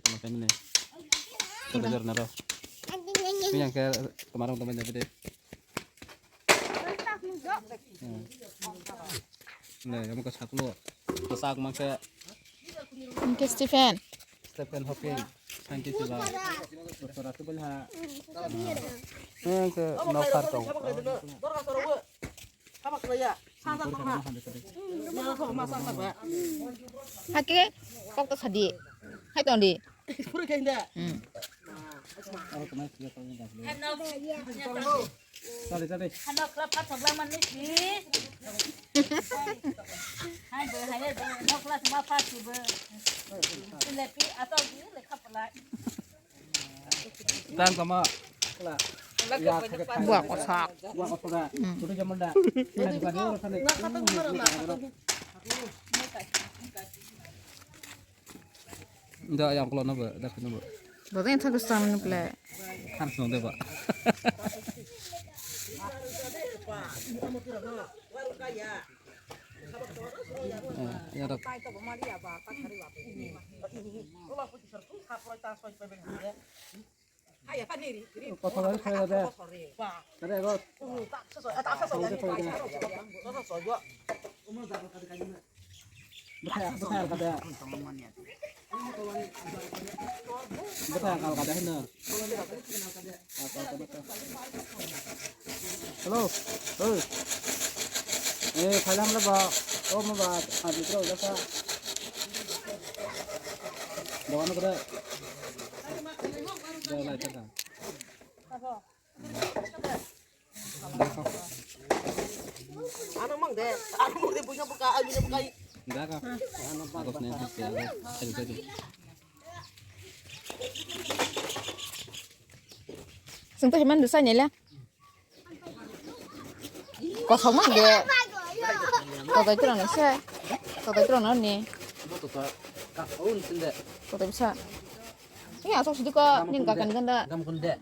Makan ini. Kita belajar naro. Ini yang kayak kemarin temannya gede. Nah, kamu ke satu loh. Kesak maksa. Oke, Stephen. Stephen Hawking. Saintis juga. Dokter itu banyak. Ke Novar kau. Hake, kok tuh tadi? Hai tuh di. Tadi. Anak kelas sebelah mana sih? Hai anak kelas cuma pas coba. Lepi atau gini kapal. Dan sama. Buah kosak. Buat apa dah? Sudah jam dah. Nah, di sana orang sana. Enggak yang keluar napa? Dah kenapa? Berarti yang terus sama nih. Harus nonton Pak. Ya dok. Kotor lagi saya ada. Ada kok. Betul kada. Betul kalau kada hendak. Halo. Oi. Salam laba. Oh mau buat habis terus apa? Doang kada. Dah lah cerita. Ano mang deh punya buka. Enggak kak. Bagusnya ya. Jadi. Sing tuh cuman dosanya lah. Kosong mah dia. Toto itu orang sih. Toto itu orang nih. Betul kak. Kau ni sendiri. Toto bisa. Ini asal sedih kok ningkakan ganda. Kamu kunda.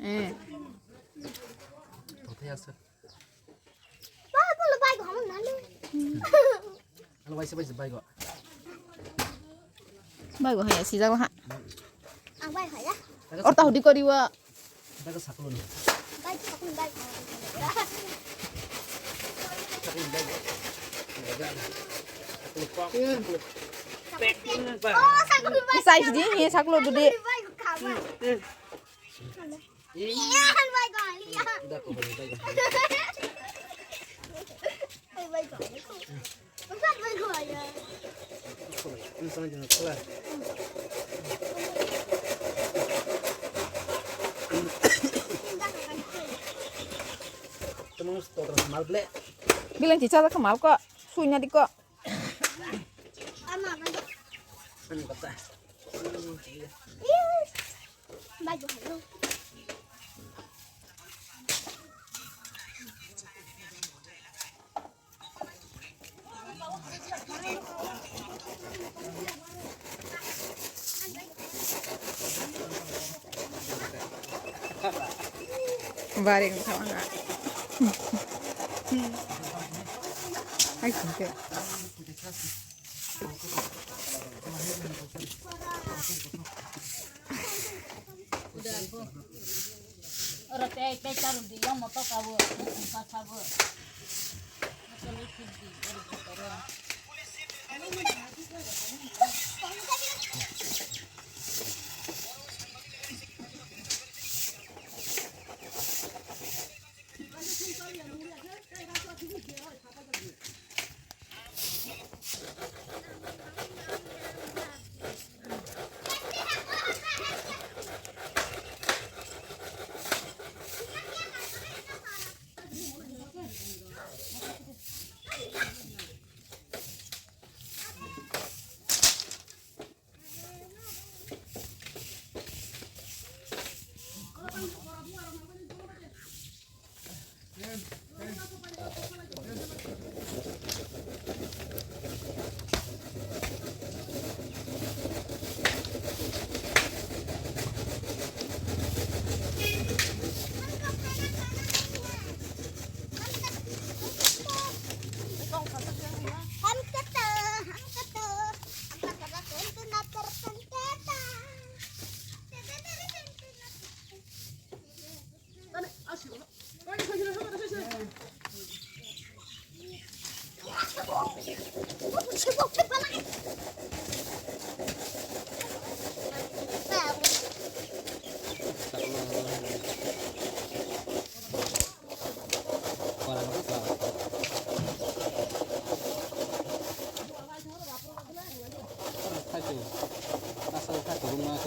Betul ya sir. Kalau baik baik kok. Baik gua hanya sih jago ha. Baik ya. Or tahu di kau diwa. Kita ke satu nih. Baik. Oh, sakul baik. Size dia ni saklo tu dia. Baik kawan. Iya, baik kali ya. Udah kok baik. Baik. Bukan baik ya. Ini sana jangan keluar. Teman terus mal ble. Bilang cica lah kemal kok. Sunya di kok. Ama baik. Ini kata. Baik. Baring sama enggak. Hai singke. Orang teh taruh di yang motor kabu, empat kabu.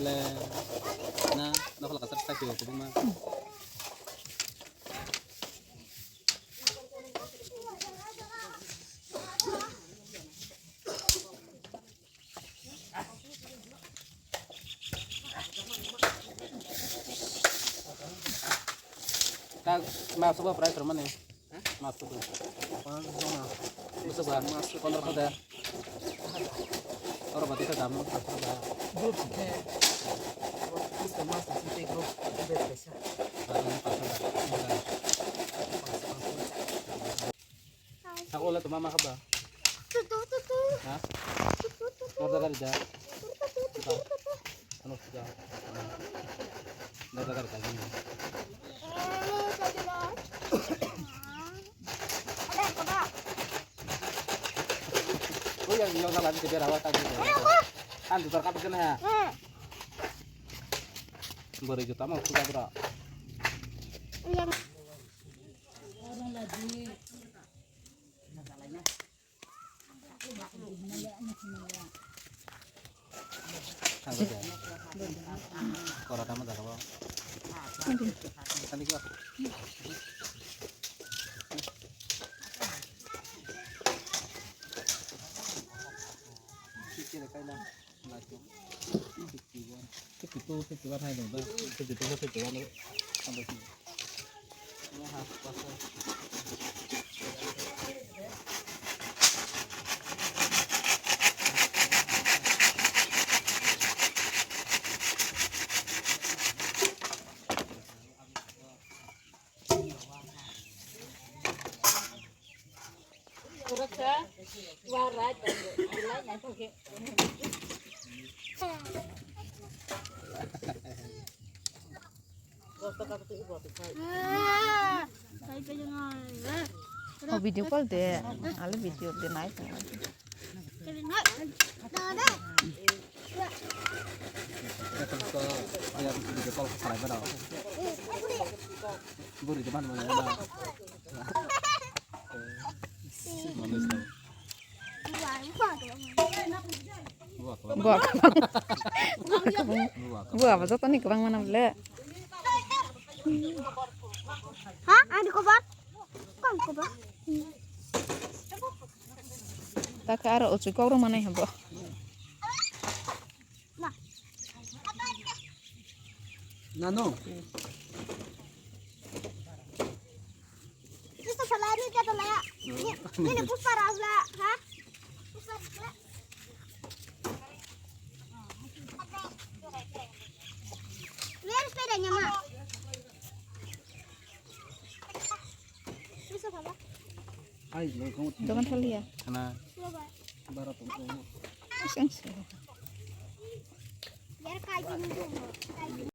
le na nó là cái sắc kiểu của mà Kak masuk apa price rumah nih? Masuk tuh. Masuk apa? Masuk kontrak ada. Orang berarti saya dalam Grup sih. Kita masuk sih grup berbeda. Aku lihat mama apa? Tutu. Hah? Keluar dari dah. Anu sudah. Dari tadi. Oh yang nggak salah di rawat tadi. Kan ditorkat kena ya. Beri juta mah sudah berapa? Yang Orang lagi. Kan saja. Koran sama dah apa? Kan itu. Kira kaya lagi. Itu hai dong, itu sampai sini. Ini harus pasal. Urut ya. Warat dan bilangnya tuh kayak saya jangan. Oh video call deh. Ale video deh naik. Keringat. Ada. Kita ke ayam di kepala salah berapa? Buri di mana mana? Manis tau. Gua apa tuh nih kebang mana boleh? Hah? Ada kobat? Kan kobat? Tak ke arah ucu kau rumah nih habo. Nano. Itu salah ni kata lah. Ini pusar lah, ha? Pusar lah. Lihat sepedanya, Mak. Bisa apa? Ay, kamu Jangan kali ya. karena Coba. barat kamu. Seng sih. Biar kayak gini dulu. Kayak gini.